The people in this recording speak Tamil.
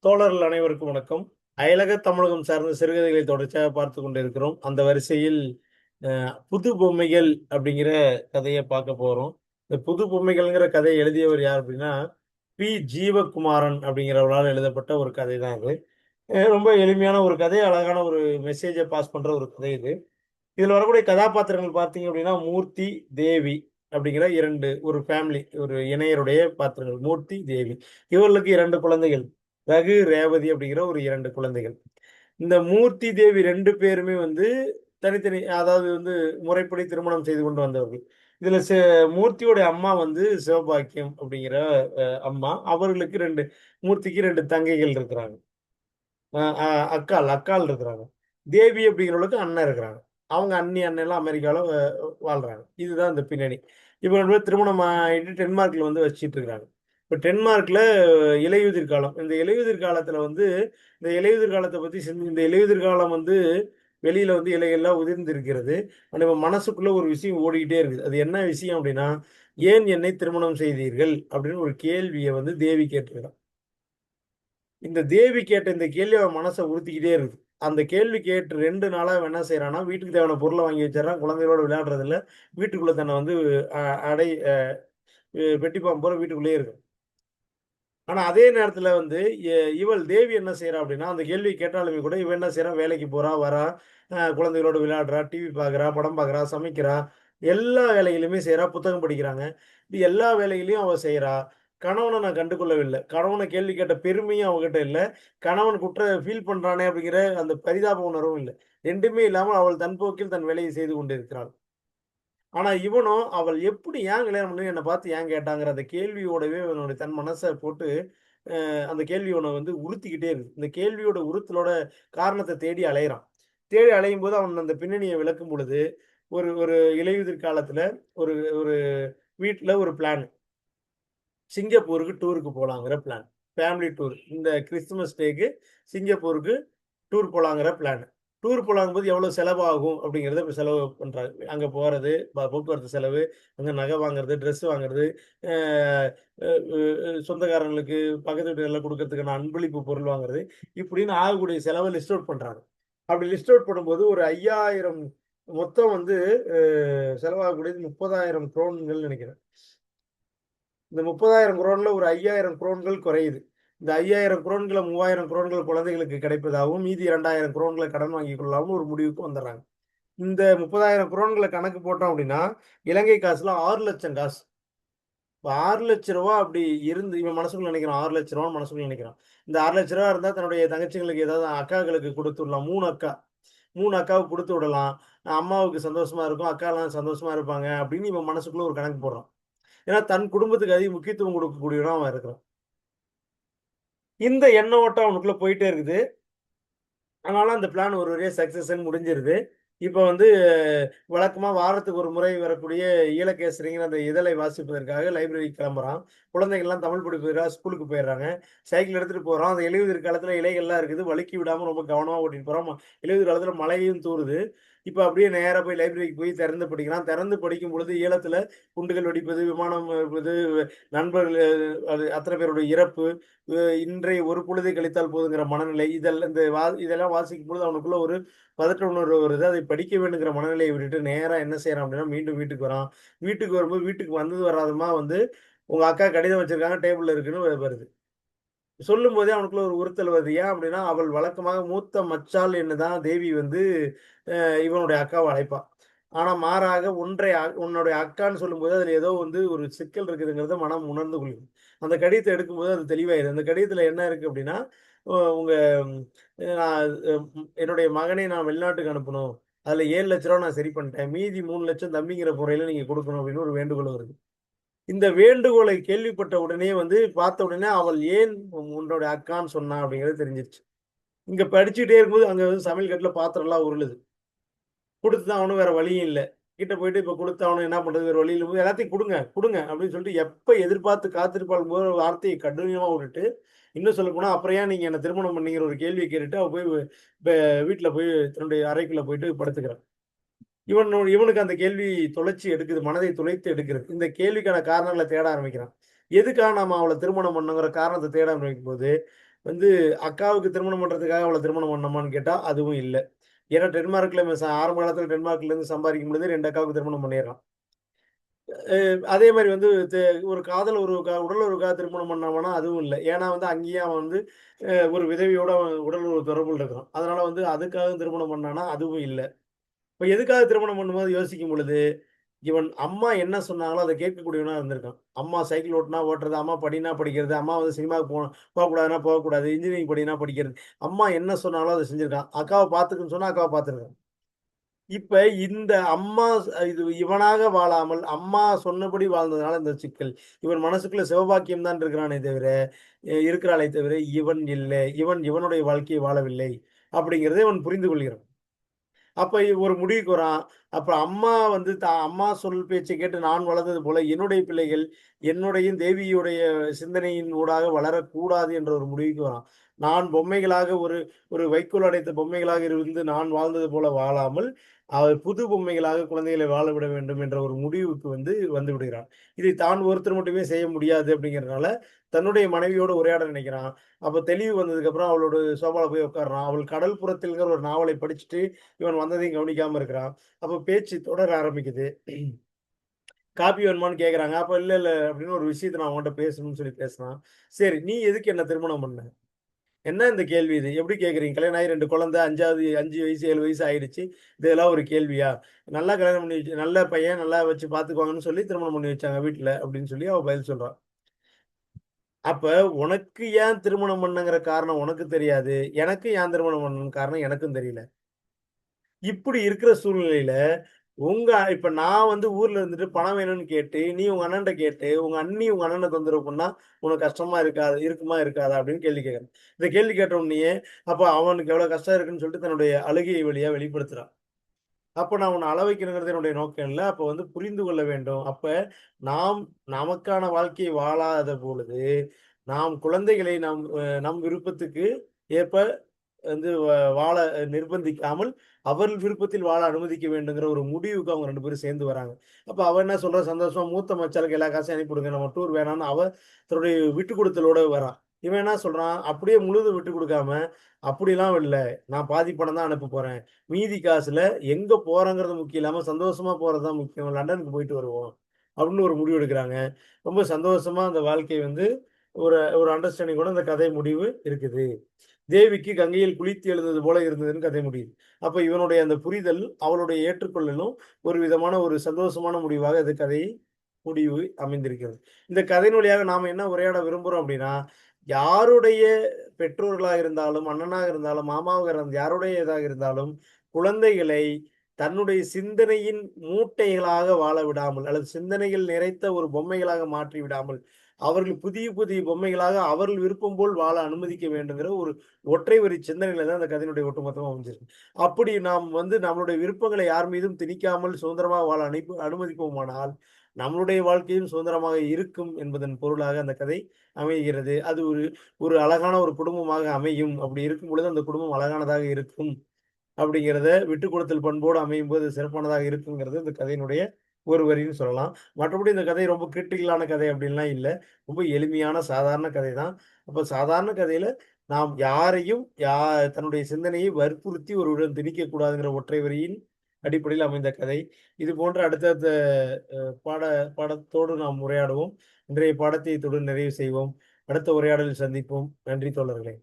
தோழர்கள் அனைவருக்கும் வணக்கம். அயலக தமிழகம் சார்ந்த சிறுகதைகளை தொடர்ச்சியாக பார்த்துக் கொண்டிருக்கிறோம். அந்த வரிசையில் அ புது பொம்மைகள் அப்படிங்கிற கதைய பார்க்க போறோம். இந்த புது பொம்மைகள்ங்கிற கதைய எழுதியவர் யார் அப்படின்னா, பி. ஜீவகுமாரன் அப்படிங்கிறவரால எழுதப்பட்ட ஒரு கதை தான் இது. ரொம்ப எளிமையான ஒரு கதை. அழகான ஒரு மெசேஜ பாஸ் பண்ற ஒரு கதை இது. இதுல வரக்கூடிய கதாபாத்திரங்கள் பார்த்தீங்க அப்படின்னா, மூர்த்தி, தேவி அப்படிங்கிற 2 ஒரு ஃபேமிலி ஒரு இணையருடைய பாத்திரங்கள். மூர்த்தி, தேவி. இவர்களுக்கு 2 குழந்தைகள். ரகு, ரேவதி அப்படிங்கிற ஒரு 2 குழந்தைகள். இந்த மூர்த்தி, தேவி 2 பேருமே வந்து தனித்தனி அதாவது வந்து முறைப்படி திருமணம் செய்து கொண்டு வந்தவர்கள். இதுல மூர்த்தியோட அம்மா வந்து சிவபாக்கியம் அப்படிங்கிற அம்மா. அவர்களுக்கு 2 மூர்த்திக்கு 2 தங்கைகள் இருக்கிறாங்க. அ அ அக்காள் இருக்கிறாங்க. தேவி அப்படிங்கிறவளுக்கு அண்ணன் இருக்கிறாங்க. அவங்க அண்ணன்லாம் அமெரிக்கால வாழ்றாங்க. இதுதான் இந்த பின்னணி. இப்ப 2 பேரும் திருமணம் ஆயிட்டு டென்மார்க்ல வந்து வச்சுட்டு இருக்காங்க. இப்ப டென்மார்க்ல இலையுதிர் காலம். இந்த இலையுதிர் காலத்துல வந்து இந்த இலையுதிர் காலத்த பத்தி இந்த இலையுதிர் காலம் வந்து வெளியில வந்து இலைகள்லாம் உதிர்ந்திருக்கிறது. நம்ம மனசுக்குள்ள ஒரு விஷயம் ஓடிக்கிட்டே இருக்குது. அது என்ன விஷயம் அப்படின்னா, "ஏன் என்னை திருமணம் செய்தீர்கள்?" அப்படின்னு ஒரு கேள்விய வந்து தேவி கேட்டிருக்கிறா. இந்த தேவி கேட்ட இந்த கேள்வி அவன் மனச உறுத்திக்கிட்டே இருக்குது. அந்த கேள்வி கேட்டு 2 நாளா அவன் என்ன செய்றான்னா, வீட்டுக்கு தேவையான பொருள வாங்கி வச்சுடுறான். குழந்தைகளோட விளையாடுறதில்ல. வீட்டுக்குள்ள தன்னை வந்து அ அடை அ பெட்டி பாம்பு போல வீட்டுக்குள்ளேயே இருக்கான். ஆனா அதே நேரத்துல வந்து இவள் தேவி என்ன செய்றா அப்படின்னா, அந்த கேள்வி கேட்டாலுமே கூட இவ என்ன செய்றா, வேலைக்கு போறா, வரா, குழந்தைகளோட விளையாடுறா, டிவி பார்க்குறா, படம் பார்க்குறா, சமைக்கிறா. எல்லா வேலைகளுமே செய்றா. புத்தகம் படிக்கிறாங்க. இது எல்லா வேலைகளையும் அவ செய்றா. கணவன நான் கண்டுகொள்ளவில்லை. கணவன கேள்வி கேட்ட பெருமையும் அவகிட்ட இல்ல. கணவன் ஃபீல் பண்றானே அப்படிங்கிற அந்த பரிதாப உணர்வும் இல்ல. 2மே இல்லாம அவள் தன் போக்கில் தன் வேலையை செய்து கொண்டிருக்கிறாள். ஆனா இவனோ, அவள் எப்படி ஏன் கல்யாணம் பண்ணி என்ன பார்த்து ஏன் கேட்டாங்கிற அந்த கேள்வியோடவே இவனுடைய தன் மனச போட்டு அந்த கேள்வி இவன வந்து உறுத்திக்கிட்டே இருக்கு. இந்த கேள்வியோட உறுத்தலோட காரணத்த தேடி அலையறான். தேடி அலையும்போது அவன் அந்த பின்னணிய விளக்கும் பொழுது, ஒரு ஒரு இலையுதிர் காலத்துல ஒரு ஒரு வீட்ல ஒரு பிளான். சிங்கப்பூருக்கு டூருக்கு போலாங்கிற பிளான். Family tour. இந்த கிறிஸ்துமஸ் டேக்கு சிங்கப்பூருக்கு டூர் போலாங்கிற பிளான். டூர் போலாங்கும்போது எவ்வளோ செலவாகும் அப்படிங்கிறத இப்ப செலவு பண்றாங்க. அங்க போறது, போக்குவரத்து செலவு, அங்க நகை வாங்குறது, ட்ரெஸ் வாங்குறது, அ அ சொந்தக்காரங்களுக்கு, பக்கத்து வீட்டுகள்ல குடுக்கறதுக்கான அன்பளிப்பு பொருள் வாங்குறது, இப்படின்னு ஆகக்கூடிய செலவ லிஸ்ட் அவுட் பண்றாங்க. அப்படி லிஸ்ட் அவுட் பண்ணும்போது ஒரு 5000 மொத்தம் வந்து செலவாகக்கூடியது 30,000 குரோன்கள் நெனைக்கிறேன். இந்த 30,000 குரோன்ல ஒரு 5,000 குரோன்கள் குறையுது. இந்த 5,000 குரோன்கள்ல 3,000 குரோன்கள் குழந்தைகளுக்கு கிடைப்பதாகவும், மீதி 2,000 குரோன்கள கடன் வாங்கிக் கொள்ளலாம்னு ஒரு முடிவுக்கு வந்துர்றாங்க. இந்த 30,000 குரோன்கள கணக்கு போட்டோம் அப்டின்னா, இலங்கை காசுல 6,00,000 காசு. இப்ப ரூ. 6,00,000 அப்படி இருந்து இவன் மனசுக்குள்ள நெனைக்கிறான். ரூ. 6,00,000 மனசுக்குள்ள நெனைக்கிறான். இந்த ரூ. 6,00,000 இருந்தா தன்னுடைய தங்கச்சிங்களுக்கு ஏதாவது அக்காக்களுக்கு குடுத்துடலாம். 3 அக்கா. 3 அக்காவுக்கு குடுத்து விடலாம். அம்மாவுக்கு சந்தோஷமா இருக்கும். அக்காலாம் சந்தோஷமா இருப்பாங்க அப்படின்னு இவன் மனசுக்குள்ள ஒரு கணக்கு போடுறான். ஏன்னா தன் குடும்பத்துக்கு அதிக முக்கியத்துவம் குடுக்கக்கூடியவனா அவன் இருக்கிறான். இந்த எண்ண ஓட்டம் அவனுக்குள்ள போயிட்டே இருக்குது. ஆனாலும் அந்த பிளான் ஒரு வழியா சக்சஸ்ன்னு முடிஞ்சிருது. இப்ப வந்து வழக்கமா வாரத்துக்கு ஒரு முறை வரக்கூடிய ஈழகேசரிங்கிற அந்த இதழை வாசிப்பதற்காக லைப்ரரிக்கு கிளம்புறான். குழந்தைகள்லாம் தமிழ் படிப்பதற்காக ஸ்கூலுக்கு போயிடுறாங்க. சைக்கிள் எடுத்துட்டு போறான். அந்த இலையுதிர் காலத்துல இலைகள்லாம் இருக்குது. வழுக்கி விடாம ரொம்ப கவனமா ஓட்டிட்டு போறான். இலையுதிர் காலத்துல மழையும் தூறுது. இப்ப அப்படியே நேரா போய் லைப்ரரிக்கு போய் திறந்து படிக்கிறான். திறந்து படிக்கும் பொழுது ஈழத்துல குண்டுகள் வெடிப்பது, விமானம் இருப்பது, நண்பர்கள் அது அத்தனை பேருடைய இறப்பு, இன்றைய ஒரு பொழுதை கழித்தால் போதுங்கிற மனநிலை, இதெல்லாம் வாசிக்கும் பொழுது அவனுக்குள்ள ஒரு பதட்ட உணர்வு வருது. அதை படிக்க வேண்டுங்கிற மனநிலையை விட்டுட்டு நேரா என்ன செய்றான் அப்படின்னா, மீண்டும் வீட்டுக்கு வரான். வீட்டுக்கு வரும்போது வீட்டுக்கு வந்தது வராதமா வந்து, உங்க அக்கா கடிதம் வச்சிருக்காங்க, டேபிள்ல இருக்குன்னு வருது. சொல்லும்போதே அவனுக்குள்ள ஒரு உறுத்தல் வருது. ஏன் அப்படின்னா, அவள் வழக்கமாக மூத்த மச்சாள் என்னதான் தேவி வந்து இவனுடைய அக்காவ அழைப்பா. ஆனா மாறாக உன்னுடைய அக்கான்னு சொல்லும்போது, அதில ஏதோ வந்து ஒரு சிக்கல் இருக்குதுங்கிறத மனம் உணர்ந்து கொள்ளுது. அந்த கடிதத்த எடுக்கும்போது அது தெளிவாயிருது. அந்த கடிதத்தில என்ன இருக்கு அப்படின்னா, உங்க நான் என்னுடைய மகனை நான் வெளிநாட்டுக்கு அனுப்பணும். அதில ரூ. 7,00,000 நான் சரி பண்ணிட்டேன். மீதி 3,00,000 தம்பிங்கிற முறையில நீங்க குடுக்கணும் அப்படின்னு ஒரு வேண்டுகோள் வருது. இந்த வேண்டுகோளை கேள்விப்பட்ட உடனே வந்து பார்த்த உடனே அவள் ஏன் உன்னுடைய அக்கான்னு சொன்னா அப்படிங்கிறது தெரிஞ்சிருச்சு. இங்க படிச்சுட்டே இருக்கும்போது அங்க வந்து சமையல் கட்டுல பாத்திரம்லாம் உருளுது. குடுத்து தான் ஆகணும். வேற வழியும் இல்ல. கிட்ட போயிட்டு இப்ப குடுத்தாகணும் என்ன பண்றது? வேற வழி இல்ல. எல்லாத்தையும் குடுங்க, குடுங்க அப்படின்னு சொல்லிட்டு எப்ப எதிர்பார்த்து காத்திருப்பாள் போல வார்த்தையை கடுமையா விட்டுட்டு, இன்னும் சொல்லப்போனா, "அப்புறம் ஏன் நீங்க என்ன திருமணம் பண்ணீங்கற?" ஒரு கேள்விய கேட்டுட்டு அவ போய் ப வீட்ல போய் தன்னுடைய அறைக்குள்ள போயிட்டு படுத்துக்கிறா. இவனுக்கு அந்த கேள்வி தொலைச்சு எடுக்குது. மனதை துளைத்து எடுக்கிறது. இந்த கேள்விக்கான காரணங்கள தேட ஆரம்பிக்கிறான். எதுக்காக நாம அவள திருமணம் பண்ணோங்கிற காரணத்த தேட ஆரம்பிக்கும்போது, வந்து அக்காவுக்கு திருமணம் பண்றதுக்காக அவள திருமணம் பண்ணோமான்னு கேட்டா, அதுவும் இல்ல. ஏன்னா டென்மார்க்ல ஆரம்ப காலத்துல டென்மார்க்லேருந்து சம்பாதிக்கும் பொழுது 2 அக்காவுக்கு திருமணம் பண்ணிர்றான். அதே மாரி வந்து ஒரு காதல் உடலுறவுக்காக திருமணம் பண்ணாமான்னா, அதுவும் இல்ல. ஏன்னா வந்து அங்கேயே அவன் வந்து ஒரு விதவையோட அவன் உடலுறவு தொடர்புல இருக்கிறான். அதனால வந்து அதுக்காக திருமணம் பண்ணானா, அதுவும் இல்ல. இப்ப எதுக்காக திருமணம் பண்ணும்போது யோசிக்கும் பொழுது, இவன் அம்மா என்ன சொன்னாங்களோ அத கேட்கக்கூடியவனா இருந்திருக்கான். அம்மா சைக்கிள் ஓட்டுனா ஓட்டுறது, அம்மா படின்னா படிக்கிறது, அம்மா வந்து சினிமாவுக்கு போகக்கூடாதுன்னா போகக்கூடாது, இன்ஜினியரிங் படின்னா படிக்கிறது. அம்மா என்ன சொன்னாங்களோ அத செஞ்சிருக்கான். அக்காவ பார்த்துக்கன்னு சொன்னா அக்காவ பார்த்துருக்கான். இப்ப இந்த அம்மா இது இவனாக வாழாமல், அம்மா சொன்னபடி வாழ்ந்ததுனால இந்த சிக்கல். இவன் மனசுக்குள்ள சிவபாக்கியம் தான் இருக்கிறானே தவிர இருக்கிறாளே தவிர, இவன் இல்ல. இவனுடைய வாழ்க்கையை வாழவில்லை. அப்படிங்கிறதை இவன் புரிந்து கொள்கிறான். அப்ப ஒரு முடிவுக்கு வரான். அப்ப அம்மா வந்து அம்மா சொல் பேச்சை கேட்டு நான் வளர்ந்தது போல, என்னுடைய பிள்ளைகள் என்னுடையும் தேவியுடைய சிந்தனையின் ஊடாக வளரக்கூடாது என்ற ஒரு முடிவுக்கு வரான். நான் பொம்மைகளாக ஒரு ஒரு வைக்கோல் அடைத்த பொம்மைகளாக இருந்து நான் வாழ்ந்தது போல வாழாமல், அவர் புது பொம்மைகளாக குழந்தைகளை வாழ விட வேண்டும் என்ற ஒரு முடிவுக்கு வந்து விடுகிறான். இதை தான் ஒருத்தர் மட்டுமே செய்ய முடியாது அப்படிங்கிறதுனால, தன்னுடைய மனைவியோடு உரையாட நினைக்கிறான். அப்ப தெளிவு வந்ததுக்கப்புறம் அவளோட சோபால போய் உட்கார்றான். அவள் கடல் புறத்தில்ங்கிற ஒரு நாவலை படிச்சுட்டு, இவன் வந்ததையும் கவனிக்காம இருக்கிறான். அப்ப பேச்சு தொடர ஆரம்பிக்குது. காப்பி வேணுமான்னு கேட்கறாங்க. அப்ப இல்ல, இல்ல அப்படின்னு ஒரு விஷயத்த நான் உன்கிட்ட பேசணும்னு சொல்லி பேசுனான். சரி, நீ எதுக்கு என்ன திருமணம் பண்ண? என்ன இந்த கேள்வி இது? எப்படி கேட்கிறீங்க? கல்யாணம் ஆகி 2 குழந்தை 5 வயசு, 7 வயசு ஆயிடுச்சு. இதெல்லாம் ஒரு கேள்வியா? நல்லா கல்யாணம் பண்ணி வச்சு நல்ல பையன் நல்லா வச்சு பார்த்துக்குவாங்கன்னு சொல்லி திருமணம் பண்ணி வச்சாங்க வீட்ல அப்படின்னு சொல்லி அவ பதில் சொல்றா. அப்ப உனக்கு ஏன் திருமணம் பண்ணங்கிற காரணம் உனக்கு தெரியாது. எனக்கு ஏன் திருமணம் பண்ணணும்னு காரணம் எனக்கும் தெரியல. இப்படி இருக்கிற சூழ்நிலையில, இப்ப நான் வந்து ஊர்ல இருந்துட்டு பணம் வேணும்னு கேட்டு, நீ உங்க அண்ணன்ட்ட கேட்டு, உங்க அண்ணி உங்க அண்ணன தொந்தரவு பண்ணா, உனக்கு கஷ்டமா இருக்குமா இருக்காதா? அப்படின்னு கேள்வி கேட்கிறேன். இந்த கேள்வி கேட்ட உடனேயே, அப்ப அவனுக்கு எவ்வளவு கஷ்டம் இருக்குன்னு சொல்லிட்டு தன்னுடைய அழுகை வழியா வெளிப்படுத்துறான். அப்ப நான் உன்ன அள வைக்கணுங்கிறது என்னுடைய நோக்கம் இல்ல. அப்ப வந்து புரிந்து கொள்ள வேண்டும். அப்ப நாம் நமக்கான வாழ்க்கையை வாழாத பொழுது, நாம் குழந்தைகளை நம் விருப்பத்துக்கு ஏற்ப வந்து வாழ நிர்பந்திக்காமல், அவர்கள் விருப்பத்தில் வாழ அனுமதிக்க வேண்டுங்கிற ஒரு முடிவுக்கு அவங்க 2 பேரும் சேர்ந்து வராங்க. அப்ப அவ என்ன சொல்றா, சந்தோஷமா மூத்த மச்சாளுக்கு எல்லா காசையும் அனுப்பி விடுங்க. நம்ம டூர் வேணாம்னு அவ தன்னுடைய விட்டுக் குடுத்தலோட வரா. இவன் என்ன சொல்றான், அப்படியே முழுதும் விட்டுக் குடுக்காம, அப்படிலாம் இல்ல. நான் பாதி பணம் தான் அனுப்ப போறேன். மீதி காசுல எங்க போறோங்கிறது முக்கியம் இல்லாம, சந்தோஷமா போறது தான் முக்கியம். லண்டனுக்கு போயிட்டு வருவோம். அப்படின்னு ஒரு முடிவு எடுக்குறாங்க. ரொம்ப சந்தோஷமா அந்த வாழ்க்கை வந்து ஒரு ஒரு அண்டர்ஸ்டாண்டிங்கோட அந்த கதை முடிவு இருக்குது. தேவிக்கு கங்கையில் குளித்து எழுந்தது போல இருந்ததுன்னு கதை முடியுது. அப்ப இவனுடைய அந்த புரிதல், அவளுடைய ஏற்றுக்கொள்ளலும் ஒரு விதமான ஒரு சந்தோஷமான முடிவாக இந்த கதை முடிவு அமைந்திருக்கிறது. இந்த கதையின் வழியாக நாம என்ன உரையாட விரும்புறோம் அப்படின்னா, யாருடைய பெற்றோர்களா இருந்தாலும், அண்ணனாக இருந்தாலும், மாமாவாக இருந்தாலும், யாருடைய இதாக இருந்தாலும், குழந்தைகளை தன்னுடைய சிந்தனையின் மூட்டைகளாக வாழ விடாமல், அல்லது சிந்தனைகள் நிறைத்த ஒரு பொம்மைகளாக மாற்றி விடாமல், அவர்கள் புதிய புதிய பொம்மைகளாக அவர்கள் விருப்பம் போல் வாழ அனுமதிக்க வேண்டுங்கிற ஒரு ஒற்றை வரி சிந்தனையில தான் அந்த கதையினுடைய ஒட்டுமொத்தமா அமைஞ்சிருக்கு. அப்படி நாம் வந்து நம்மளுடைய விருப்பங்களை யார் மீதும் திணிக்காமல் சுதந்திரமாக வாழ அனுமதிப்போமானால், நம்மளுடைய வாழ்க்கையும் சுதந்திரமாக இருக்கும் என்பதன் பொருளாக அந்த கதை அமைகிறது. அது ஒரு ஒரு அழகான ஒரு குடும்பமாக அமையும். அப்படி இருக்கும் பொழுது அந்த குடும்பம் அழகானதாக இருக்கும். அப்படிங்கிறத விட்டுக் கொடுத்தல் பண்போடு அமையும்போது சிறப்பானதாக இருக்குங்கிறது இந்த கதையினுடைய ஒரு வரின்னு சொல்லலாம். மற்றபடி இந்த கதை ரொம்ப கிரிட்டிக்கலான கதை அப்படின்லாம் இல்ல. ரொம்ப எளிமையான சாதாரண கதை தான். அப்ப சாதாரண கதையில நாம் யாரையும் தன்னுடைய சிந்தனையை வற்புறுத்தி ஒருவரிடம் திணிக்கக்கூடாதுங்கிற ஒற்றை வரியின் அடிப்படையில் அமைந்த கதை. இது போன்ற அடுத்தடுத்த அ பாட பாடத்தோடு நாம் உரையாடுவோம். இன்றைய பாடத்தை இத்துடன் நிறைவு செய்வோம். அடுத்த உரையாடலில் சந்திப்போம். நன்றி தோழர்களே!